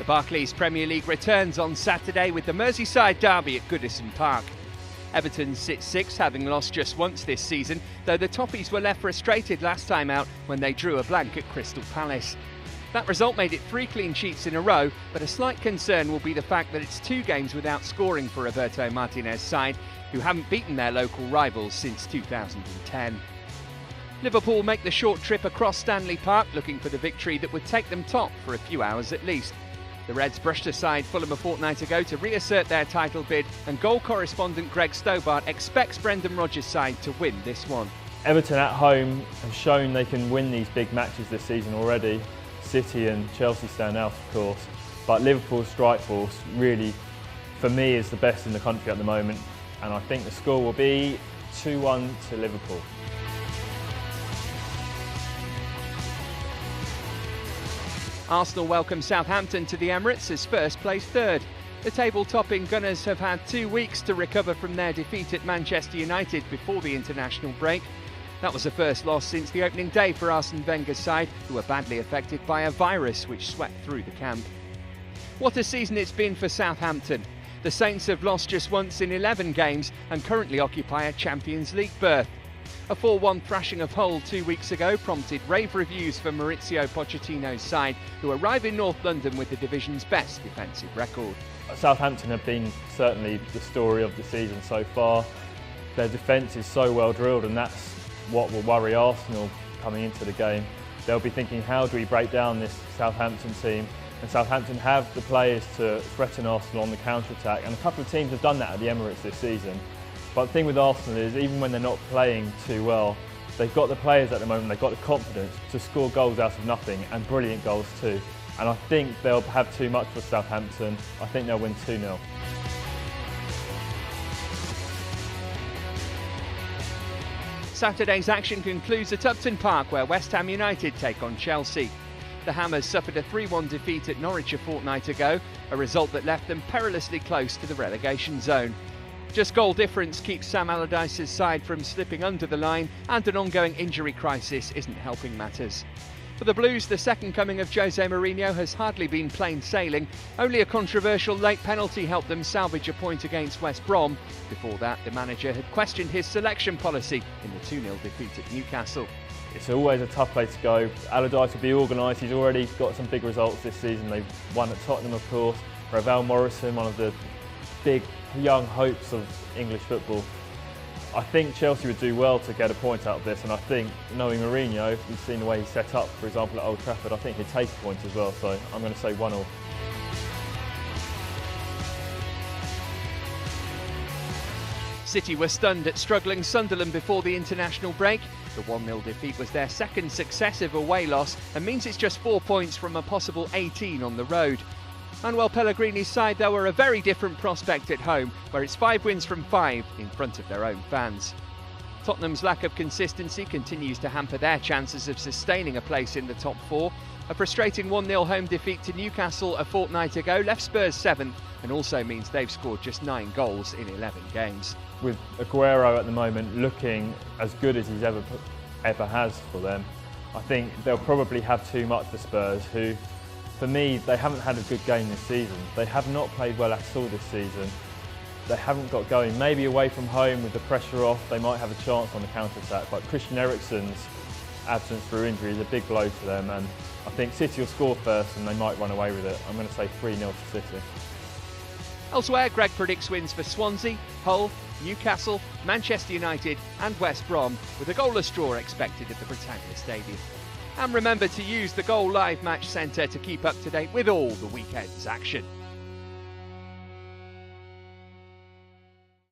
Barclays Premier League returns on Saturday with the Merseyside derby at Goodison Park. Everton sit sixth, having lost just once this season, though the Toffees were left frustrated last time out when they drew a blank at Crystal Palace. That result made it 3 clean sheets in a row, but a slight concern will be the fact that it's 2 games without scoring for Roberto Martinez's side, who haven't beaten their local rivals since 2010. Liverpool make the short trip across Stanley Park, looking for the victory that would take them top for a few hours at least. The Reds brushed aside Fulham a fortnight ago to reassert their title bid, and goal correspondent Greg Stobart expects Brendan Rodgers' side to win this one. Everton at home have shown they can win these big matches this season already. City and Chelsea stand out, of course, but Liverpool's strike force really, for me, is the best in the country at the moment, and I think the score will be 2-1 to Liverpool. Arsenal welcome Southampton to the Emirates as first placed third. The table-topping Gunners have had 2 weeks to recover from their defeat at Manchester United before the international break. That was the first loss since the opening day for Arsene Wenger's side, who were badly affected by a virus which swept through the camp. What a season it's been for Southampton. The Saints have lost just once in 11 games and currently occupy a Champions League berth. A 4-1 thrashing of Hull 2 weeks ago prompted rave reviews for Maurizio Pochettino's side, who arrive in North London with the division's best defensive record. Southampton have been certainly the story of the season so far. Their defence is so well drilled, and that's what will worry Arsenal coming into the game. They'll be thinking, how do we break down this Southampton team? And Southampton have the players to threaten Arsenal on the counter-attack, and a couple of teams have done that at the Emirates this season. But the thing with Arsenal is, even when they're not playing too well, they've got the players at the moment, they've got the confidence to score goals out of nothing, and brilliant goals too. And I think they'll have too much for Southampton. I think they'll win 2-0. Saturday's action concludes at Upton Park, where West Ham United take on Chelsea. The Hammers suffered a 3-1 defeat at Norwich a fortnight ago, a result that left them perilously close to the relegation zone. Just goal difference keeps Sam Allardyce's side from slipping under the line, and an ongoing injury crisis isn't helping matters. For the Blues, the second coming of Jose Mourinho has hardly been plain sailing. Only a controversial late penalty helped them salvage a point against West Brom. Before that, the manager had questioned his selection policy in the 2-0 defeat at Newcastle. It's always a tough place to go. Allardyce will be organised. He's already got some big results this season. They've won at Tottenham, of course. Ravel Morrison, one of the big young hopes of English football. I think Chelsea would do well to get a point out of this, and I think, knowing Mourinho, we've seen the way he's set up, for example, at Old Trafford, I think he'd take a point as well, so I'm going to say 1-1. City were stunned at struggling Sunderland before the international break. The 1-0 defeat was their second successive away loss and means it's just 4 points from a possible 18 on the road. Manuel Pellegrini's side, though, are a very different prospect at home, where it's 5 wins from 5 in front of their own fans. Tottenham's lack of consistency continues to hamper their chances of sustaining a place in the top 4. A frustrating 1-0 home defeat to Newcastle a fortnight ago left Spurs 7th, and also means they've scored just 9 goals in 11 games. With Aguero at the moment looking as good as he's ever has for them, I think they'll probably have too much for Spurs, who, for me, they haven't had a good game this season. They have not played well at all this season. They haven't got going. Maybe away from home with the pressure off, they might have a chance on the counter-attack, but Christian Eriksen's absence through injury is a big blow to them, and I think City will score first and they might run away with it. I'm going to say 3-0 to City. Elsewhere, Greg predicts wins for Swansea, Hull, Newcastle, Manchester United and West Brom, with a goalless draw expected at the Britannia Stadium. And remember to use the Goal Live Match Centre to keep up to date with all the weekend's action.